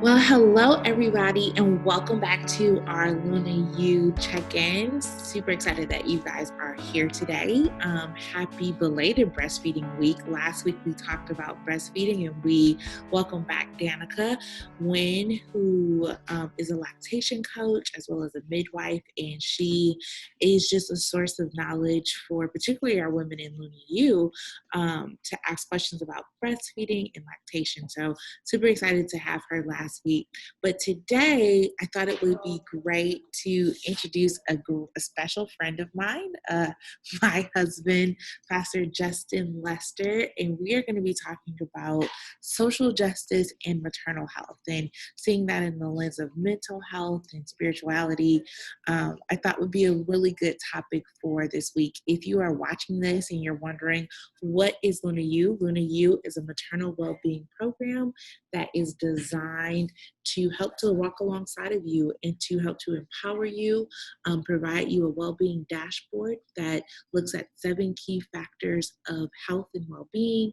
Well, hello everybody, and welcome back to our LunaYou check-ins. Super excited that you guys are here today. Happy belated breastfeeding week. Last week we talked about breastfeeding, and we welcome back Danica Wynn, who is a lactation coach as well as a midwife, and she is just a source of knowledge for particularly our women in LunaYou to ask questions about breastfeeding and lactation. So super excited to have her last week. But today, I thought it would be great to introduce a special friend of mine, my husband, Pastor Justin Lester, and we are going to be talking about social justice and maternal health, and seeing that in the lens of mental health and spirituality. I thought would be a really good topic for this week. If you are watching this and you're wondering, what is LunaYou? LunaYou is a maternal well-being program that is designed to help to walk alongside of you and to help to empower you, provide you a well-being dashboard that looks at 7 key factors of health and well-being,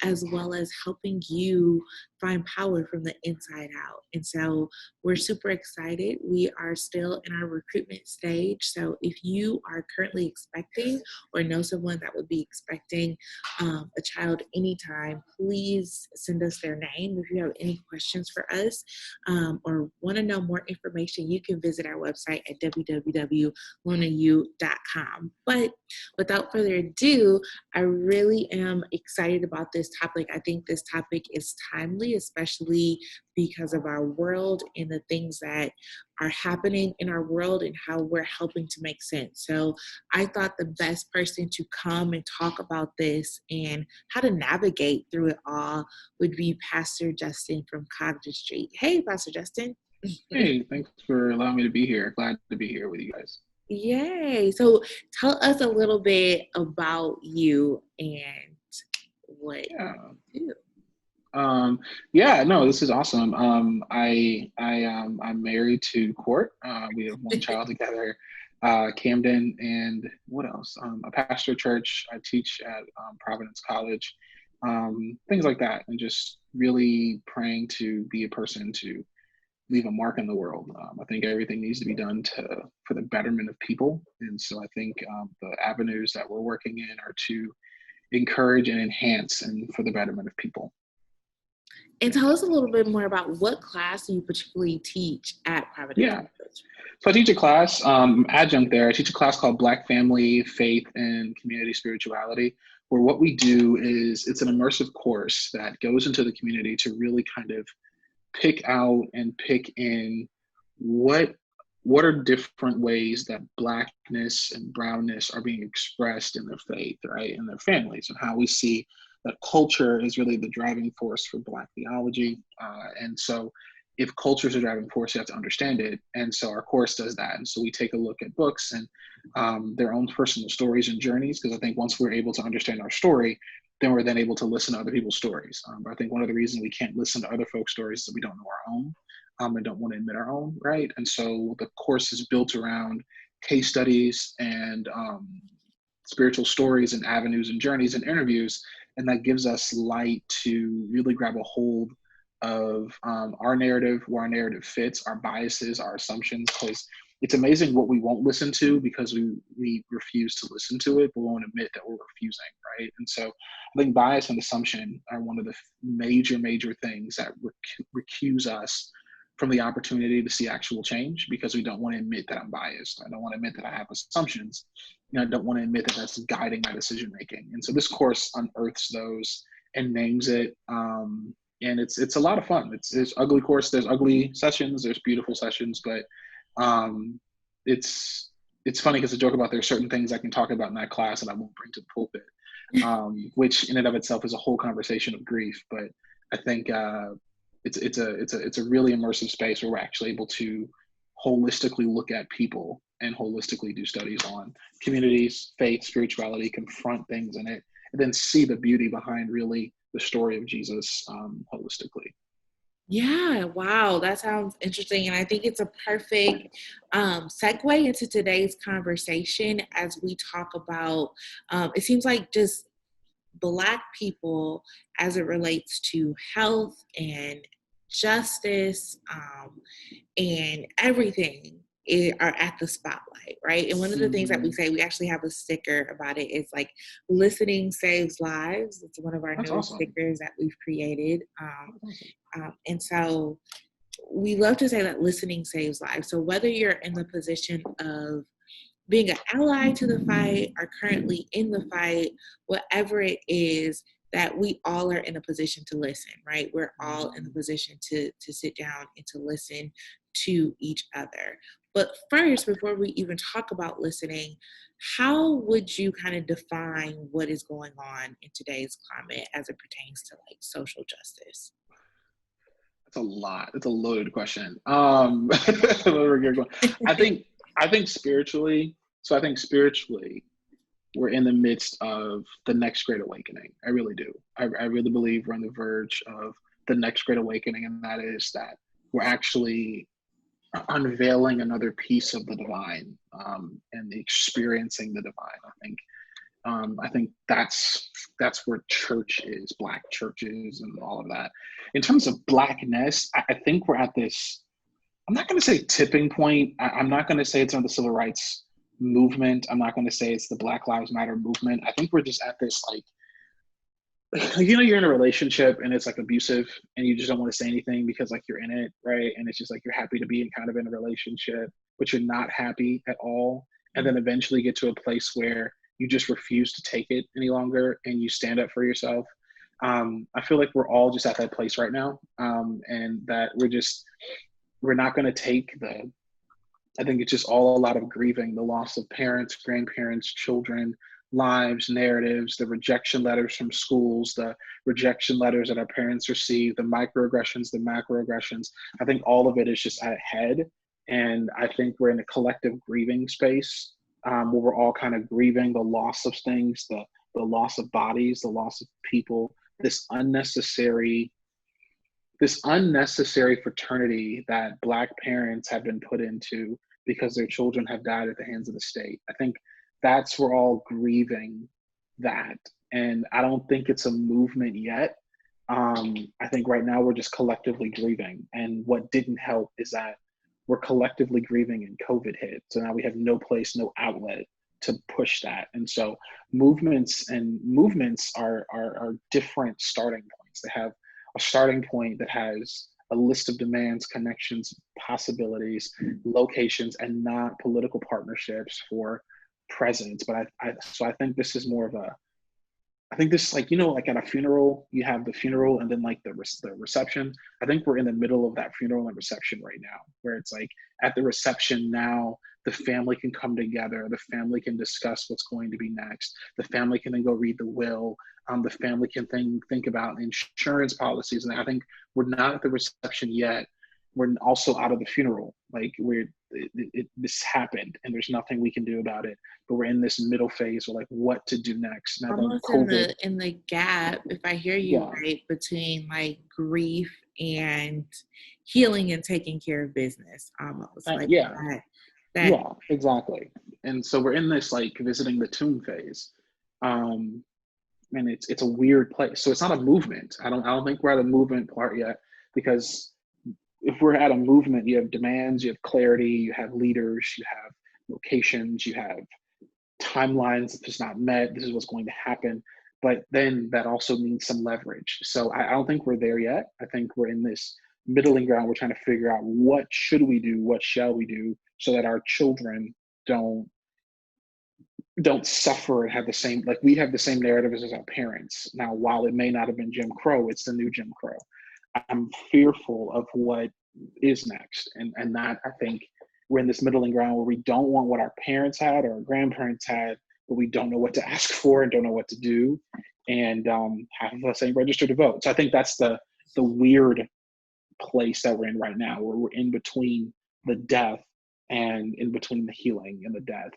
as well as helping you find power from the inside out. And so we're super excited. We are still in our recruitment stage. So if you are currently expecting or know someone that would be expecting a child anytime, please send us their name. If you have any questions for us or want to know more information, you can visit our website at www.lunayou.com. But without further ado, I really am excited about this topic. I think this topic is timely, especially because of our world and the things that are happening in our world and how we're helping to make sense. So I thought the best person to come and talk about this and how to navigate through it all would be Pastor Justin from Cottage Street. Hey, Pastor Justin. Hey, thanks for allowing me to be here. Glad to be here with you guys. Yay. So tell us a little bit about you and what Yeah. you do. Yeah, no, this is awesome. I'm married to Court. We have one child together, Camden, and what else? I pastor a church. I teach at Providence College, things like that, and just really praying to be a person to leave a mark in the world. I think everything needs to be done for the betterment of people, and so I think the avenues that we're working in are to encourage and enhance, and for the betterment of people. And tell us a little bit more about what class you particularly teach at Providence Yeah. College. So I teach a class, adjunct there. I teach a class called Black Family, Faith, and Community Spirituality, where what we do is it's an immersive course that goes into the community to really kind of pick out and pick in what are different ways that Blackness and brownness are being expressed in their faith, right, in their families, and how we see that culture is really the driving force for Black theology. And so if culture is a driving force, you have to understand it. And so our course does that. And so we take a look at books and their own personal stories and journeys, because I think once we're able to understand our story, then we're then able to listen to other people's stories. But I think one of the reasons we can't listen to other folks' stories is that we don't know our own and don't want to admit our own, right? And so the course is built around case studies and spiritual stories and avenues and journeys and interviews. And that gives us light to really grab a hold of our narrative, where our narrative fits, our biases, our assumptions, because it's amazing what we won't listen to because we refuse to listen to it, but we won't admit that we're refusing, right? And so I think bias and assumption are one of the major things that recuse us from the opportunity to see actual change, because we don't want to admit that I'm biased. I don't want to admit that I have assumptions. I don't want to admit that that's guiding my decision making. And so this course unearths those and names it. And it's a lot of fun. It's ugly course. There's ugly sessions. There's beautiful sessions, but it's funny because I joke about there's certain things I can talk about in that class that I won't bring to the pulpit, which in and of itself is a whole conversation of grief. But I think it's a really immersive space where we're actually able to holistically look at people and holistically do studies on communities, faith, spirituality, confront things in it, and then see the beauty behind really the story of Jesus holistically. Yeah, wow, that sounds interesting. And I think it's a perfect segue into today's conversation as we talk about, it seems like just Black people as it relates to health and justice, and everything are at the spotlight, right? And one of the things that we Hmm. say, we actually have a sticker about it. It's like listening saves lives. It's one of our That's newest awesome. stickers that we've created. That's awesome. And so we love to say that listening saves lives. So whether you're in the position of being an ally to the fight or currently in the fight, whatever it is, that we all are in a position to listen, right? We're all in the Mhm. position to sit down and to listen to each other. But first, before we even talk about listening, how would you kind of define what is going on in today's climate as it pertains to like social justice? That's a lot. It's a loaded question. I think I think spiritually. So I think spiritually, we're in the midst of the next great awakening. I really do. I really believe we're on the verge of the next great awakening, and that is that we're actually unveiling another piece of the divine, and experiencing the divine. I think that's where church is, Black churches, and all of that. In terms of Blackness, I think we're at this. I'm not going to say tipping point. I'm not going to say it's on the civil rights movement. I'm not going to say it's the Black Lives Matter movement. I think we're just at this you're in a relationship and it's like abusive, and you just don't want to say anything because like you're in it, right? And it's just like you're happy to be in kind of in a relationship, but you're not happy at all. And then eventually get to a place where you just refuse to take it any longer and you stand up for yourself. I feel like we're all just at that place right now, and that we're not going to take the. I think it's just all a lot of grieving, the loss of parents, grandparents, children, lives, narratives, the rejection letters from schools, the rejection letters that our parents receive, the microaggressions, the macroaggressions. I think all of it is just ahead. And I think we're in a collective grieving space, where we're all kind of grieving the loss of things, the loss of bodies, the loss of people, this unnecessary this unnecessary fraternity that Black parents have been put into because their children have died at the hands of the state. I think that's we're all grieving that, and I don't think it's a movement yet. I think right now we're just collectively grieving, and what didn't help is that we're collectively grieving and COVID hit, so now we have no place, no outlet to push that, and so movements are different starting points. They have a starting point that has a list of demands, connections, possibilities, locations, and not political partnerships for presidents. But I think this is more of a, I think this is like, like at a funeral, you have the funeral and then like the reception. I think we're in the middle of that funeral and reception right now, where it's like at the reception now, the family can come together, the family can discuss what's going to be next, the family can then go read the will, the family can think about insurance policies. And I think we're not at the reception yet. We're also out of the funeral. Like this happened and there's nothing we can do about it, but we're in this middle phase of like what to do next. And I think Almost in COVID, the gap, if I hear you yeah, right, between like grief and healing and taking care of business, almost like yeah, that. yeah, exactly. And so we're in this like visiting the tomb phase. Um, and it's a weird place. So it's not a movement. I don't think we're at a movement part yet, because if we're at a movement, you have demands, you have clarity, you have leaders, you have locations, you have timelines that is not met. This is what's going to happen. But then that also means some leverage. So I don't think we're there yet. I think we're in this middling ground. We're trying to figure out what should we do, what shall we do, so that our children don't don't suffer and have the same, like we have the same narrative as our parents. Now, while it may not have been Jim Crow, it's the new Jim Crow. I'm fearful of what is next. And that, I think we're in this middling ground where we don't want what our parents had or our grandparents had, but we don't know what to ask for and don't know what to do. And half of us ain't registered to vote. So I think that's the weird place that we're in right now, where we're in between the death and in between the healing and the death.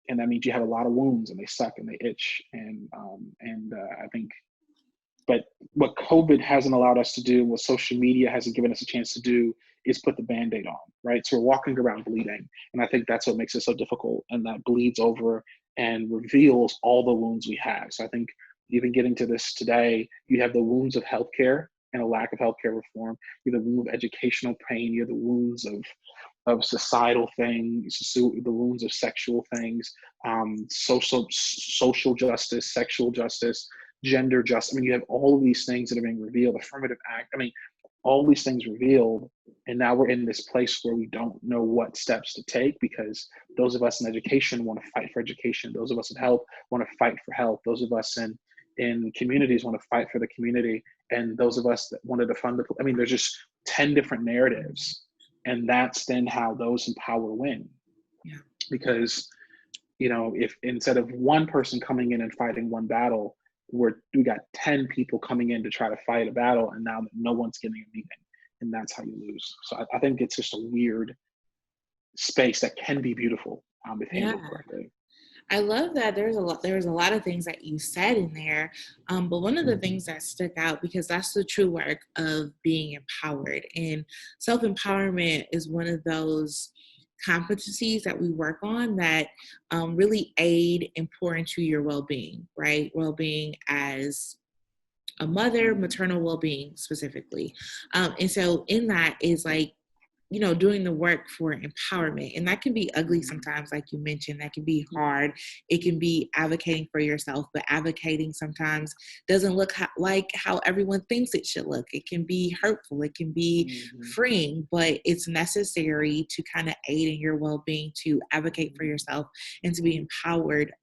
And that means you have a lot of wounds and they suck and they itch. I think, but what COVID hasn't allowed us to do, what social media hasn't given us a chance to do, is put the band-aid on, right? So we're walking around bleeding. And I think that's what makes it so difficult. And that bleeds over and reveals all the wounds we have. So I think even getting to this today, you have the wounds of healthcare, and a lack of healthcare reform. You have the wound of educational pain. You have the wounds of societal things, the wounds of sexual things, social justice, sexual justice, gender justice. I mean, you have all of these things that are being revealed, affirmative act. I mean, all these things revealed, and now we're in this place where we don't know what steps to take, because those of us in education want to fight for education. Those of us in health want to fight for health. Those of us in communities want to fight for the community. And those of us that wanted to fund I mean, there's just 10 different narratives. And that's then how those in power win. Yeah. Because, if instead of one person coming in and fighting one battle, we got 10 people coming in to try to fight a battle, and now no one's getting anything. And that's how you lose. So I think it's just a weird space that can be beautiful if handled correctly. I love that there was a lot of things that you said in there. But one of the things that stuck out, because that's the true work of being empowered, and self-empowerment is one of those competencies that we work on that really aid and pour into your well-being, right? Well-being as a mother, maternal well-being specifically. And so in that is like, doing the work for empowerment. And that can be ugly sometimes, like you mentioned, that can be hard. It can be advocating for yourself, but advocating sometimes doesn't look like how everyone thinks it should look. It can be hurtful. It can be freeing, but it's necessary to kind of aid in your well-being, to advocate for yourself and to be empowered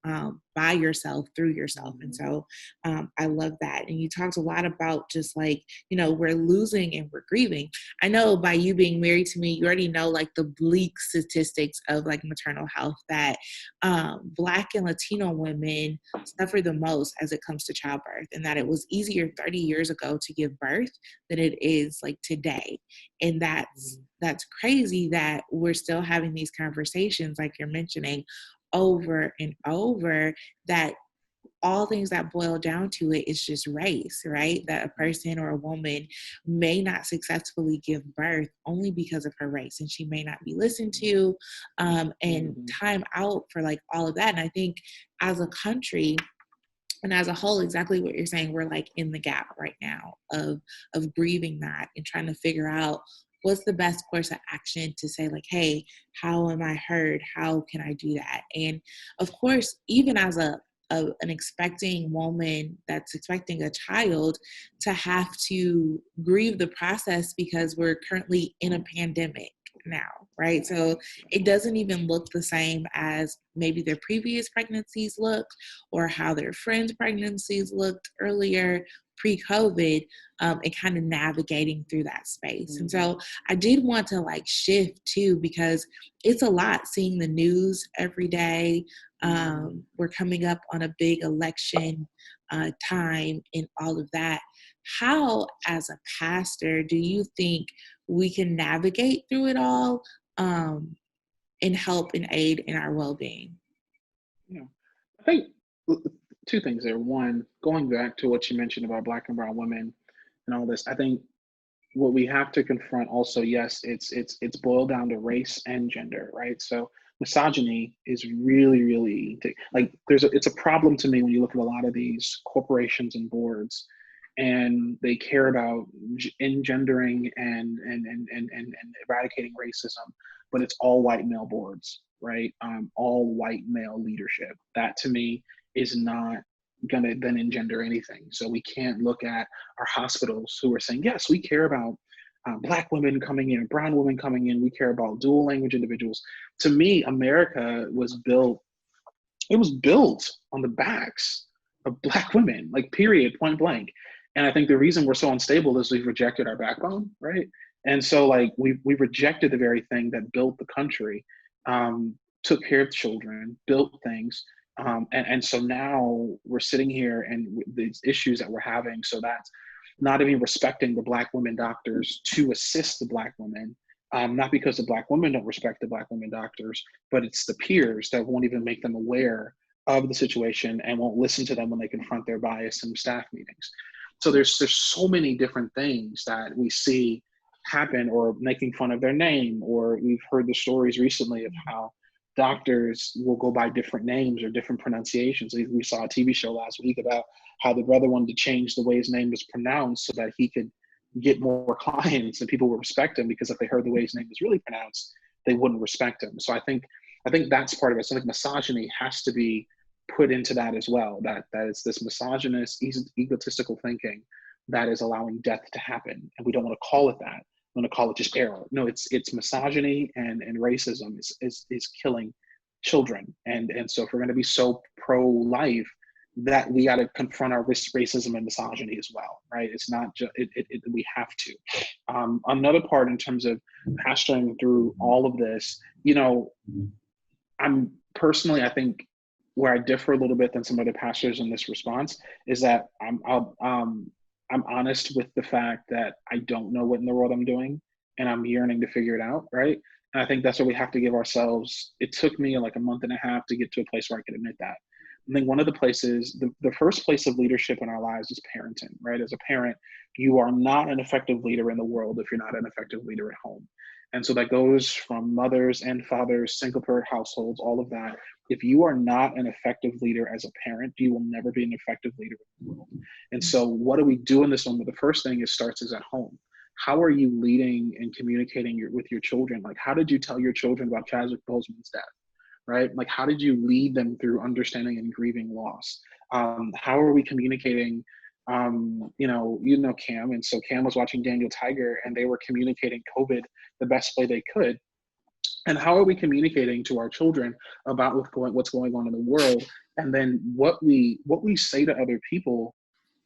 by yourself, through yourself. And so I love that. And you talked a lot about just like, we're losing and we're grieving. I know by you being married to me, you already know like the bleak statistics of like maternal health, that Black and Latino women suffer the most as it comes to childbirth, and that it was easier 30 years ago to give birth than it is like today. And that's crazy that we're still having these conversations, like you're mentioning, over and over, that all things that boil down to it is just race, right? That a person or a woman may not successfully give birth only because of her race, and she may not be listened to, and time out for like all of that. And I think as a country and as a whole, exactly what you're saying, we're like in the gap right now of grieving that and trying to figure out what's the best course of action to say like, hey, how am I heard? How can I do that? And of course, even as an expecting woman that's expecting a child, to have to grieve the process because we're currently in a pandemic now, right? So it doesn't even look the same as maybe their previous pregnancies looked, or how their friends' pregnancies looked earlier, pre-COVID, and kind of navigating through that space. And so I did want to like shift too, because it's a lot seeing the news every day. We're coming up on a big election time and all of that. How, as a pastor, do you think we can navigate through it all and help and aid in our well-being? Yeah, I think two things there. One, going back to what you mentioned about Black and brown women and all this, I think what we have to confront also, yes, it's boiled down to race and gender, right? So misogyny is really, really like it's a problem to me when you look at a lot of these corporations and boards, and they care about engendering and eradicating racism, but it's all white male boards, right? All white male leadership. That to me is not going to then engender anything. So we can't look at our hospitals who are saying, yes, we care about Black women coming in, brown women coming in, we care about dual language individuals. To me, America was built, it was built on the backs of Black women, like period, point blank. And I think the reason we're so unstable is we've rejected our backbone, right? And so like we rejected the very thing that built the country, took care of children, built things. And so now we're sitting here and these issues that we're having. So that's not even respecting the Black women doctors to assist the Black women, not because the Black women don't respect the Black women doctors, but it's the peers that won't even make them aware of the situation and won't listen to them when they confront their bias in staff meetings. So there's so many different things that we see happen, or making fun of their name, or we've heard the stories recently of how doctors will go by different names or different pronunciations. We saw a TV show last week about how the brother wanted to change the way his name was pronounced so that he could get more clients and people will respect him, because if they heard the way his name was really pronounced, they wouldn't respect him. So I think that's part of it. So I think misogyny has to be put into that as well. That it's this misogynist, egotistical thinking that is allowing death to happen, and we don't want to call it that. We want to call it just error. No, it's misogyny and racism is killing children. And so if we're going to be so pro-life, that we got to confront our racism and misogyny as well, right? It's not just we have to. Another part in terms of pastoring through all of this, I'm personally, I think where I differ a little bit than some other pastors in this response is that I'm honest with the fact that I don't know what in the world I'm doing, and I'm yearning to figure it out, right? And I think that's what we have to give ourselves. It took me like a month and a half to get to a place where I could admit that. I think one of the places, the first place of leadership in our lives is parenting, right? As a parent, you are not an effective leader in the world if you're not an effective leader at home. And so that goes from mothers and fathers, single parent households, all of that. If you are not an effective leader as a parent, you will never be an effective leader in the world. And so what do we do in this moment? The first thing starts at home. How are you leading and communicating with your children? Like, how did you tell your children about Chadwick Boseman's death? Right? Like, how did you lead them through understanding and grieving loss? How are we communicating? Cam, and so Cam was watching Daniel Tiger, and they were communicating COVID the best way they could. And how are we communicating to our children about what's going on in the world? And then what we say to other people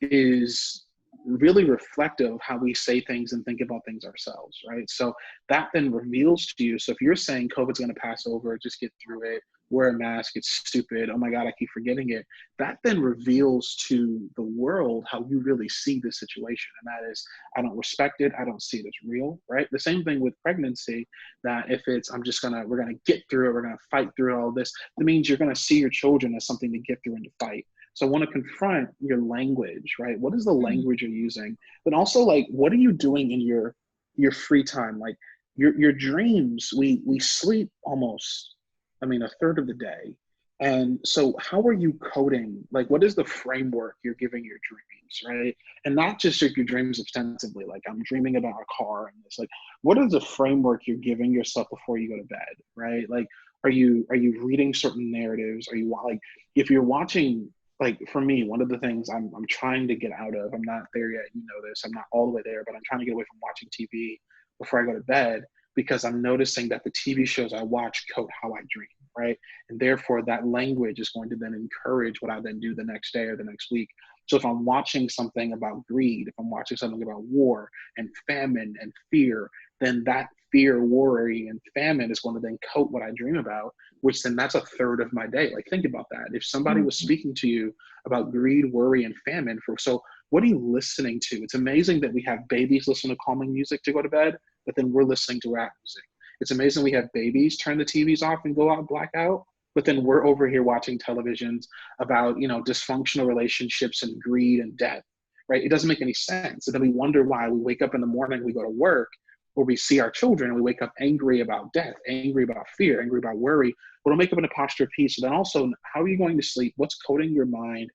is really reflective of how we say things and think about things ourselves, right? So that then reveals to you. So if you're saying COVID's going to pass over, just get through it, wear a mask, it's stupid, oh my God, I keep forgetting it. That then reveals to the world how you really see the situation. And that is, I don't respect it, I don't see it as real, right? The same thing with pregnancy, that if it's, we're gonna get through it, we're gonna fight through all this, that means you're gonna see your children as something to get through and to fight. So I want to confront your language, right? What is the language you're using? But also, like, what are you doing in your free time? Like your dreams, we sleep almost, a third of the day. And so how are you coding? Like, what is the framework you're giving your dreams, right? And not just your dreams extensively, like I'm dreaming about a car and this, like, what is the framework you're giving yourself before you go to bed, right? Like, are you reading certain narratives? Are you, like, if you're watching, like, for me, one of the things I'm trying to get out of, I'm not there yet, this, I'm not all the way there, but I'm trying to get away from watching TV before I go to bed, because I'm noticing that the TV shows I watch code how I dream, right? And therefore that language is going to then encourage what I then do the next day or the next week. So if I'm watching something about greed, if I'm watching something about war and famine and fear, then that fear, worry, and famine is going to then coat what I dream about, which then that's a third of my day. Like, think about that. If somebody was speaking to you about greed, worry, and famine, so what are you listening to? It's amazing that we have babies listen to calming music to go to bed, but then we're listening to rap music. It's amazing we have babies turn the TVs off and go out, black out, but then we're over here watching televisions about, dysfunctional relationships and greed and death, right? It doesn't make any sense. And then we wonder why we wake up in the morning, we go to work, or we see our children and we wake up angry about death, angry about fear, angry about worry. We don't wake up in a posture of peace. So then also, how are you going to sleep? What's coding your mind?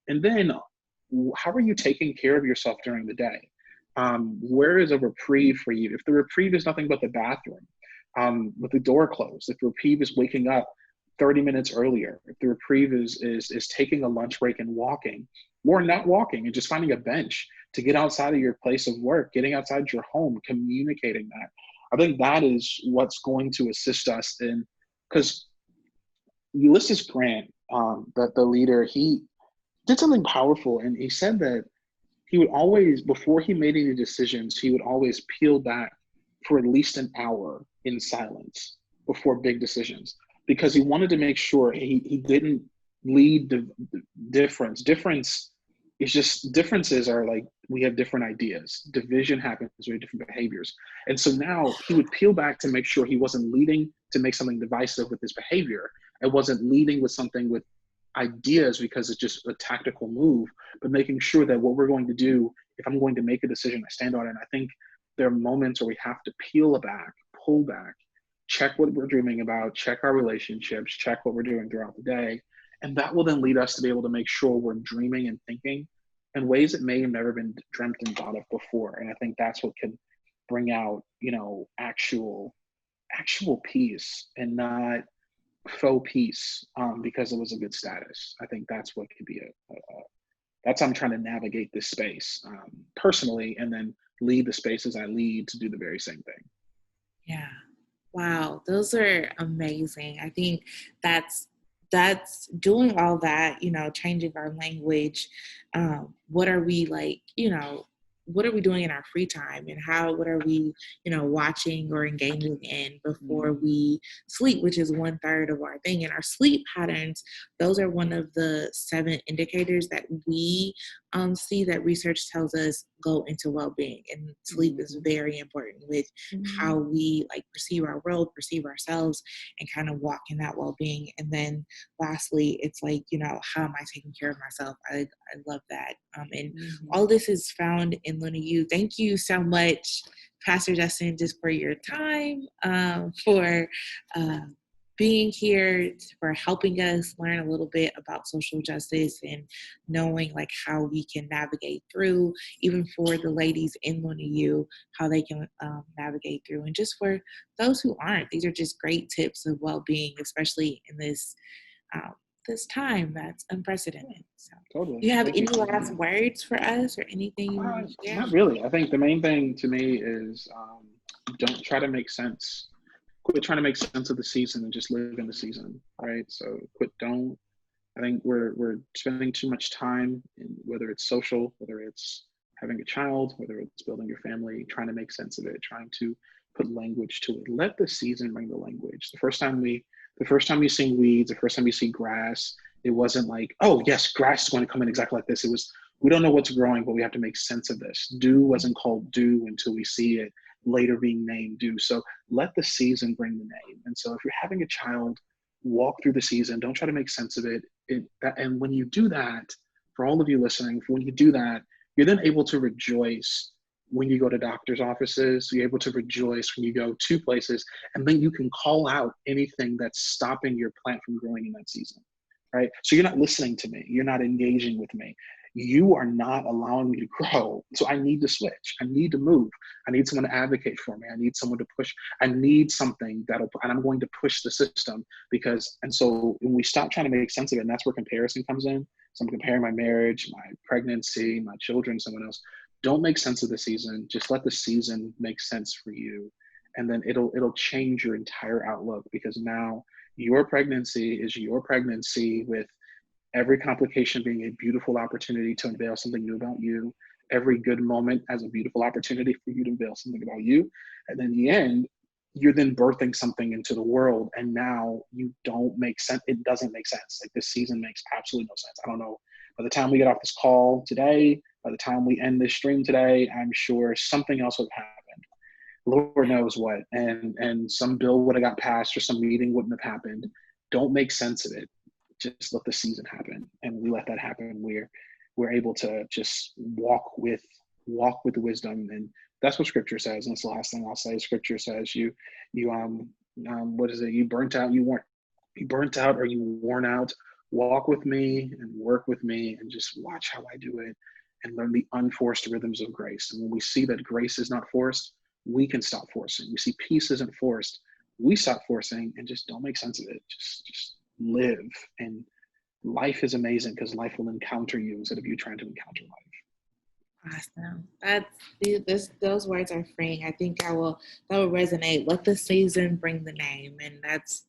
And then how are you taking care of yourself during the day? Where is a reprieve for you? If the reprieve is nothing but the bathroom, with the door closed, if the reprieve is waking up 30 minutes earlier, if the reprieve is taking a lunch break and walking, or not walking and just finding a bench to get outside of your place of work, getting outside your home, communicating that. I think that is what's going to assist us in, because Ulysses Grant, the leader, he did something powerful, and he said that he would always, before he made any decisions, he would always peel back for at least an hour in silence before big decisions, because he wanted to make sure he didn't lead the difference. Difference is just, differences are like, we have different ideas. Division happens, we have different behaviors. And so now he would peel back to make sure he wasn't leading to make something divisive with his behavior. It wasn't leading with something with ideas because it's just a tactical move, but making sure that what we're going to do, if I'm going to make a decision, I stand on it. And I think there are moments where we have to peel back, pull back, check what we're dreaming about, check our relationships, check what we're doing throughout the day. And that will then lead us to be able to make sure we're dreaming and thinking in ways that may have never been dreamt and thought of before. And I think that's what can bring out, actual peace and not faux peace because it was a good status. I think that's what could be that's how I'm trying to navigate this space personally, and then lead the spaces I lead to do the very same thing. Yeah. Wow, those are amazing. I think that's doing all that, changing our language. What are we like, what are we doing in our free time, and what are we, watching or engaging in before we sleep, which is 1/3 of our thing. And our sleep patterns, those are one of the 7 indicators that we see that research tells us go into well-being. And sleep is very important with how we like perceive our world, perceive ourselves, and kind of walk in that well-being. And then lastly, it's like, how am I taking care of myself? I love that. And all this is found in LunaYou. Thank you so much, Pastor Justin, just for your time, for being here, for helping us learn a little bit about social justice and knowing like how we can navigate through, even for the ladies in LunaYou, how they can navigate through. And just for those who aren't, these are just great tips of well-being, especially in this time that's unprecedented. So, Totally. do you have Thank any you. last words for us or anything you want to share? Not really. I think the main thing to me is don't try to make sense. Quit trying to make sense of the season and just live in the season, right? So don't. I think we're spending too much time in, whether it's social, whether it's having a child, whether it's building your family, trying to make sense of it, trying to put language to it. Let the season bring the language. The first time you see weeds, the first time you see grass, it wasn't like, oh yes, grass is going to come in exactly like this. It was, we don't know what's growing, but we have to make sense of this. Dew wasn't called dew until we see it later being named dew. So let the season bring the name. And so if you're having a child, walk through the season. Don't try to make sense of it. And when you do that, for all of you listening, when you do that, you're then able to rejoice when you go to doctor's offices. You're able to rejoice when you go to places, and then you can call out anything that's stopping your plant from growing in that season, right? So you're not listening to me. You're not engaging with me. You are not allowing me to grow. So I need to switch. I need to move. I need someone to advocate for me. I need someone to push. I need something and I'm going to push the system and so when we stop trying to make sense of it, and that's where comparison comes in. So I'm comparing my marriage, my pregnancy, my children, someone else. Don't make sense of the season. Just let the season make sense for you. And then it'll change your entire outlook, because now your pregnancy is your pregnancy, with every complication being a beautiful opportunity to unveil something new about you. Every good moment as a beautiful opportunity for you to unveil something about you. And in the end, you're then birthing something into the world. And now you don't make sense. It doesn't make sense. Like, this season makes absolutely no sense. I don't know. By the time we get off this call today, by the time we end this stream today, I'm sure something else would have happened. Lord knows what. And some bill would have got passed, or some meeting wouldn't have happened. Don't make sense of it. Just let the season happen. And we let that happen. We're able to just walk with wisdom. And that's what scripture says. And that's the last thing I'll say. Scripture says what is it? You burnt out or you worn out. Walk with me and work with me and just watch how I do it, and learn the unforced rhythms of grace. And when we see that grace is not forced, we can stop forcing. We see peace isn't forced, we stop forcing, and just don't make sense of it. Just live. And life is amazing, because life will encounter you instead of you trying to encounter life. Awesome. Those words are freeing. I think that will resonate. Let the season bring the name. And that's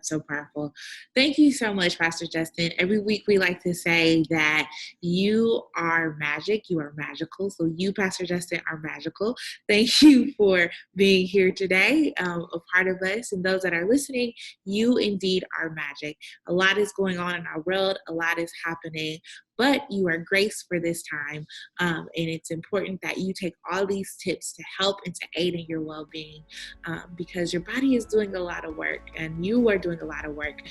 so powerful. Thank you so much, Pastor Justin. Every week we like to say that you are magic. You are magical. So you, Pastor Justin, are magical. Thank you for being here today, a part of us. And those that are listening, you indeed are magic. A lot is going on in our world. A lot is happening. But you are graced for this time. And it's important that you take all these tips to help and to aid in your well-being, because your body is doing a lot of work, and you are doing a lot of work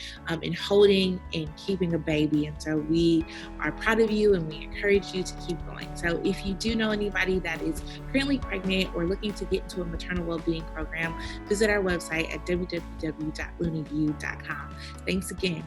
in holding and keeping a baby. And so we are proud of you, and we encourage you to keep going. So if you do know anybody that is currently pregnant or looking to get into a maternal well-being program, visit our website at www.lunayou.com. Thanks again.